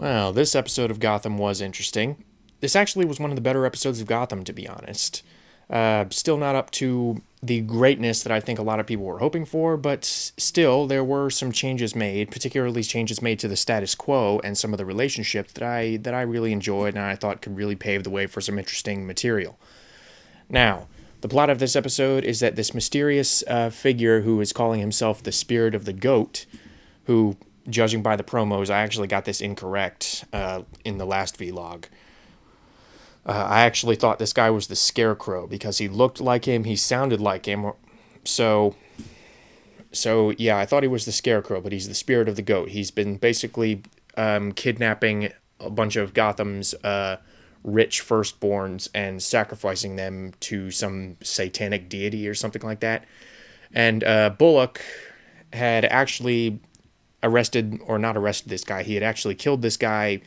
Well, this episode of Gotham was interesting. This actually was one of the better episodes of Gotham, to be honest. Still not up to the greatness that I think a lot of people were hoping for, but still, there were some changes made, particularly changes made to the status quo and some of the relationships that I really enjoyed and I thought could really pave the way for some interesting material. Now, the plot of this episode is that this mysterious figure who is calling himself the Spirit of the Goat, who, judging by the promos, I actually got this incorrect in the last vlog. I actually thought this guy was the Scarecrow because he looked like him, he sounded like him. So yeah, I thought he was the Scarecrow, but he's the Spirit of the Goat. He's been basically kidnapping a bunch of Gotham's rich firstborns and sacrificing them to some satanic deity or something like that. And Bullock had actually arrested, or not arrested this guy, he had actually killed this guy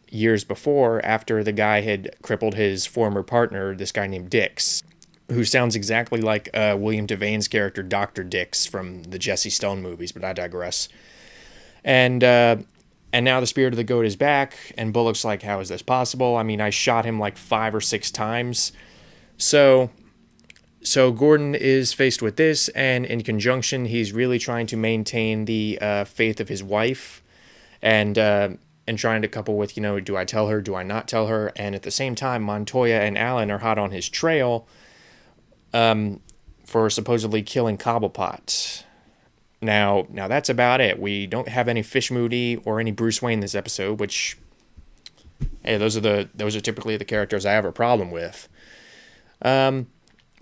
years before, after the guy had crippled his former partner, this guy named Dix, who sounds exactly like William Devane's character, Dr. Dix, from the Jesse Stone movies, but I digress. And now the Spirit of the Goat is back, and Bullock's like, how is this possible? I mean, I shot him like 5 or 6 times. So Gordon is faced with this, and in conjunction, he's really trying to maintain the faith of his wife, and trying to couple with, do I tell her, do I not tell her? And at the same time, Montoya and Allen are hot on his trail for supposedly killing Cobblepot. Now that's about it. We don't have any Fish Mooney or any Bruce Wayne this episode, which, hey, those are typically the characters I have a problem with.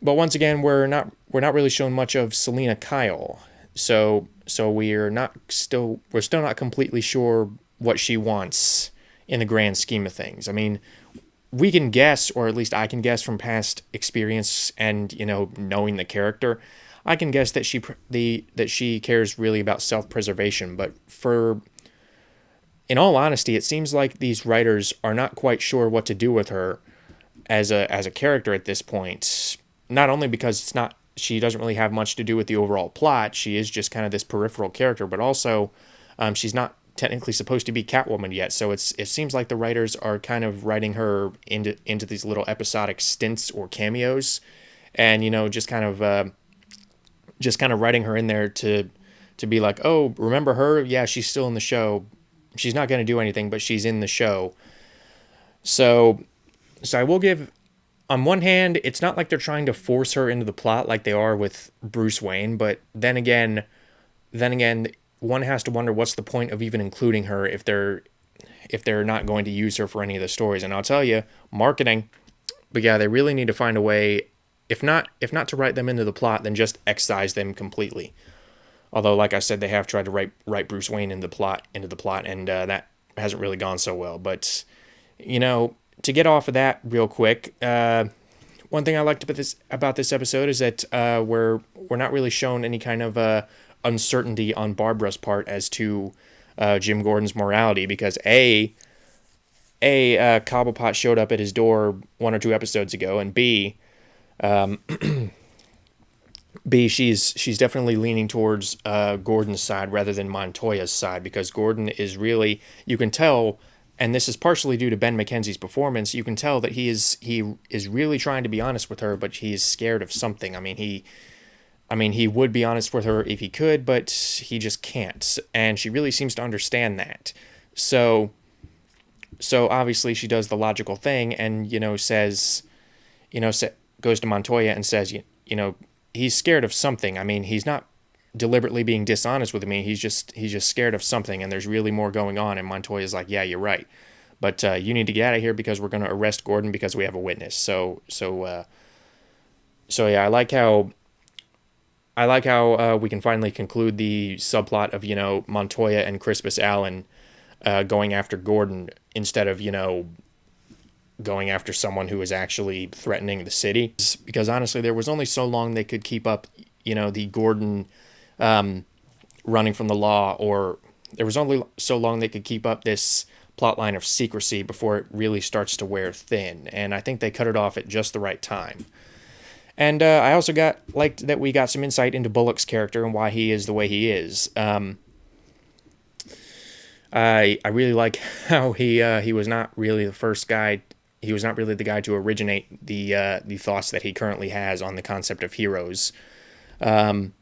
But once again, we're not really shown much of Selina Kyle, so we're still not completely sure what she wants in the grand scheme of things. I mean, we can guess, or at least I can guess from past experience and knowing the character, I can guess that she cares really about self-preservation. But in all honesty, it seems like these writers are not quite sure what to do with her as a character at this point. Not only because she doesn't really have much to do with the overall plot, she is just kind of this peripheral character, but also she's not technically supposed to be Catwoman yet, so it seems like the writers are kind of writing her into these little episodic stints or cameos, and just kind of writing her in there to be like, oh, remember her? Yeah, she's still in the show. She's not going to do anything, but she's in the show. So I will give, on one hand, it's not like they're trying to force her into the plot like they are with Bruce Wayne, but then again, one has to wonder what's the point of even including her if they're not going to use her for any of the stories. And I'll tell you, marketing. But yeah, they really need to find a way, if not to write them into the plot, then just excise them completely. Although, like I said, they have tried to write Bruce Wayne into the plot, and that hasn't really gone so well. But to get off of that real quick, one thing I liked about this episode is that we're not really shown any kind of uncertainty on Barbara's part as to Jim Gordon's morality, because Cobblepot showed up at his door 1 or 2 episodes ago, and B, she's definitely leaning towards Gordon's side rather than Montoya's side, because Gordon is really, you can tell, and this is partially due to Ben McKenzie's performance, you can tell that he is really trying to be honest with her, but he's scared of something. I mean, he would be honest with her if he could, but he just can't. And she really seems to understand that. So obviously she does the logical thing and, says, goes to Montoya and says, he's scared of something. I mean, he's not deliberately being dishonest with me. He's just scared of something, and there's really more going on. And Montoya's like, yeah, you're right. But you need to get out of here because we're going to arrest Gordon because we have a witness. So yeah, I like how we can finally conclude the subplot of, Montoya and Crispus Allen going after Gordon instead of, going after someone who is actually threatening the city. Because honestly, there was only so long they could keep up, the Gordon running from the law, or there was only so long they could keep up this plotline of secrecy before it really starts to wear thin. And I think they cut it off at just the right time. And I also liked that we got some insight into Bullock's character and why he is the way he is. I really like how he was not really the first guy. He was not really the guy to originate the thoughts that he currently has on the concept of heroes. And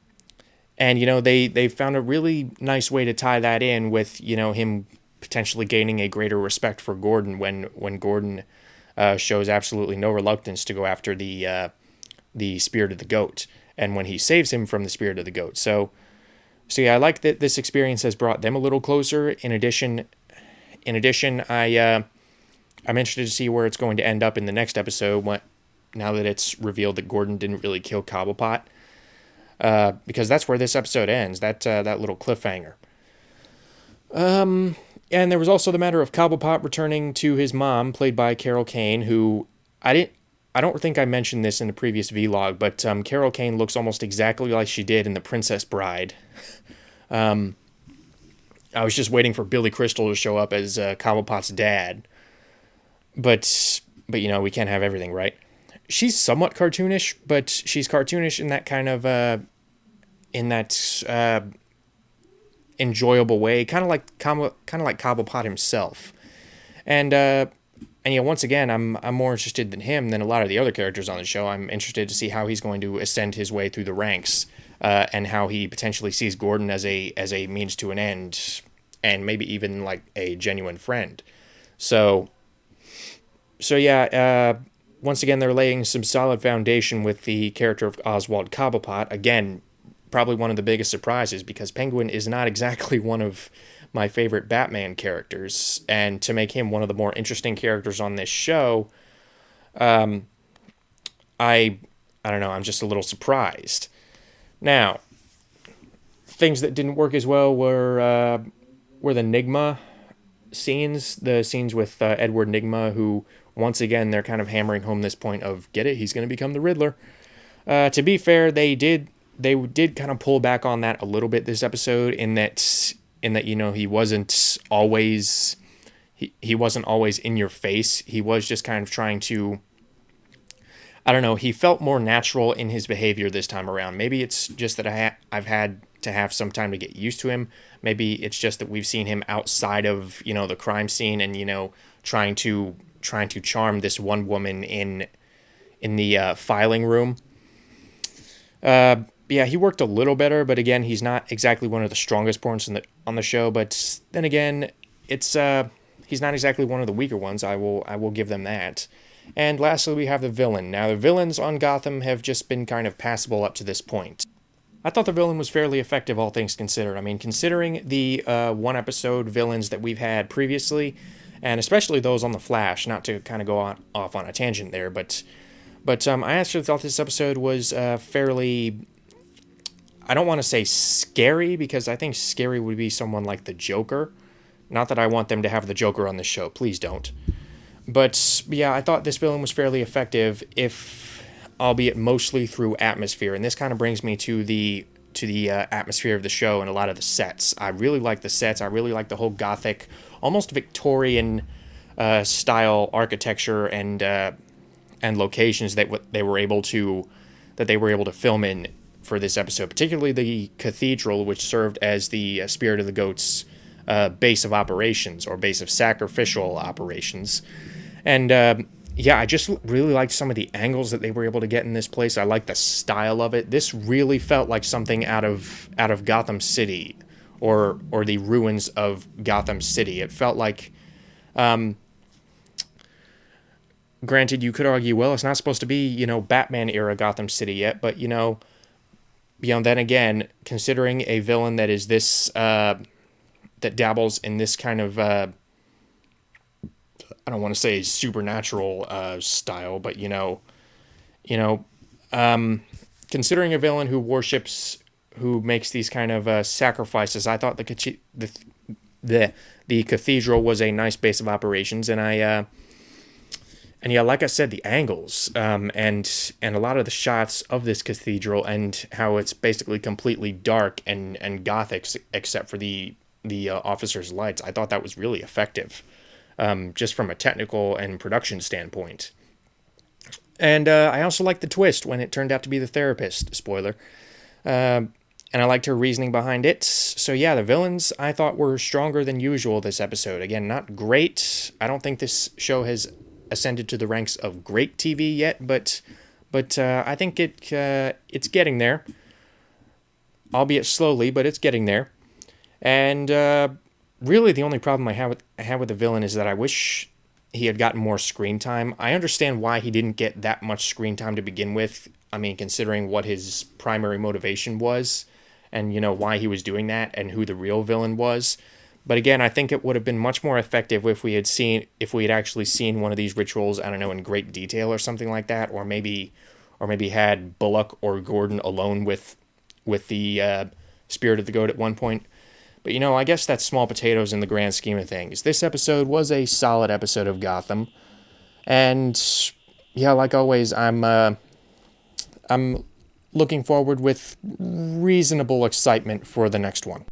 they found a really nice way to tie that in with him potentially gaining a greater respect for Gordon when Gordon shows absolutely no reluctance to go after the spirit of the goat, and when he saves him from the spirit of the goat. So yeah, I like that this experience has brought them a little closer. In addition, I'm interested to see where it's going to end up in the next episode. Now that it's revealed that Gordon didn't really kill Cobblepot, because that's where this episode ends. That little cliffhanger. And there was also the matter of Cobblepot returning to his mom, played by Carol Kane, who I don't think I mentioned this in the previous vlog, but Carol Kane looks almost exactly like she did in The Princess Bride. I was just waiting for Billy Crystal to show up as Cobblepot's dad, but we can't have everything, right? She's somewhat cartoonish, but she's cartoonish in that kind of enjoyable way, kind of like Cobblepot himself. And once again, I'm more interested in him than a lot of the other characters on the show. I'm interested to see how he's going to ascend his way through the ranks, and how he potentially sees Gordon as a means to an end, and maybe even like a genuine friend. So yeah. Once again, they're laying some solid foundation with the character of Oswald Cobblepot. Again, probably one of the biggest surprises, because Penguin is not exactly one of my favorite Batman characters, and to make him one of the more interesting characters on this show, I don't know, I'm just a little surprised. Now, things that didn't work as well were the Nigma scenes, the scenes with Edward Nigma, who, once again, they're kind of hammering home this point of, get it, he's going to become the Riddler. To be fair, they did kind of pull back on that a little bit this episode, in that he wasn't always in your face. He was just kind of trying to, I don't know, he felt more natural in his behavior this time around. Maybe it's just that I've had to have some time to get used to him. Maybe it's just that we've seen him outside of the crime scene, and trying to charm this one woman in the filing room. Yeah, he worked a little better, but again, he's not exactly one of the strongest points on the show. But then again, he's not exactly one of the weaker ones. I will give them that. And lastly, we have the villain. Now, the villains on Gotham have just been kind of passable up to this point. I thought the villain was fairly effective, all things considered. I mean, considering the one-episode villains that we've had previously, and especially those on The Flash, not to kind of go off on a tangent there, but I actually thought this episode was fairly, I don't want to say scary, because I think scary would be someone like the Joker. Not that I want them to have the Joker on this show, please don't. But yeah, I thought this villain was fairly effective, albeit mostly through atmosphere. And this kind of brings me to the atmosphere of the show and a lot of the sets. I really like the sets. I really like the whole Gothic, almost Victorian style architecture and locations that they were able to film in for this episode. Particularly the cathedral, which served as the Spirit of the Goat's base of operations, or base of sacrificial operations. And yeah, I just really liked some of the angles that they were able to get in this place. I like the style of it. This really felt like something out of Gotham City, or the ruins of Gotham City. It felt like, granted, you could argue, well, it's not supposed to be, Batman era Gotham City yet, but then again, considering a villain that is this that dabbles in this kind of I don't want to say supernatural style, but considering a villain who makes these kind of sacrifices, I thought the cathedral was a nice base of operations, and yeah, like I said, the angles and a lot of the shots of this cathedral, and how it's basically completely dark and gothic except for the officers' lights. I thought that was really effective. Just from a technical and production standpoint. And I also liked the twist when it turned out to be the therapist. Spoiler. and I liked her reasoning behind it. So yeah, the villains I thought were stronger than usual this episode. Again, not great. I don't think this show has ascended to the ranks of great TV yet, but I think it's getting there, albeit slowly, but it's getting there. And really, the only problem I have with the villain is that I wish he had gotten more screen time. I understand why he didn't get that much screen time to begin with. I mean, considering what his primary motivation was, and why he was doing that, and who the real villain was. But again, I think it would have been much more effective if we had actually seen one of these rituals, I don't know, in great detail or something like that, or maybe had Bullock or Gordon alone with the spirit of the goat at one point. But I guess that's small potatoes in the grand scheme of things. This episode was a solid episode of Gotham, and yeah, like always, I'm looking forward with reasonable excitement for the next one.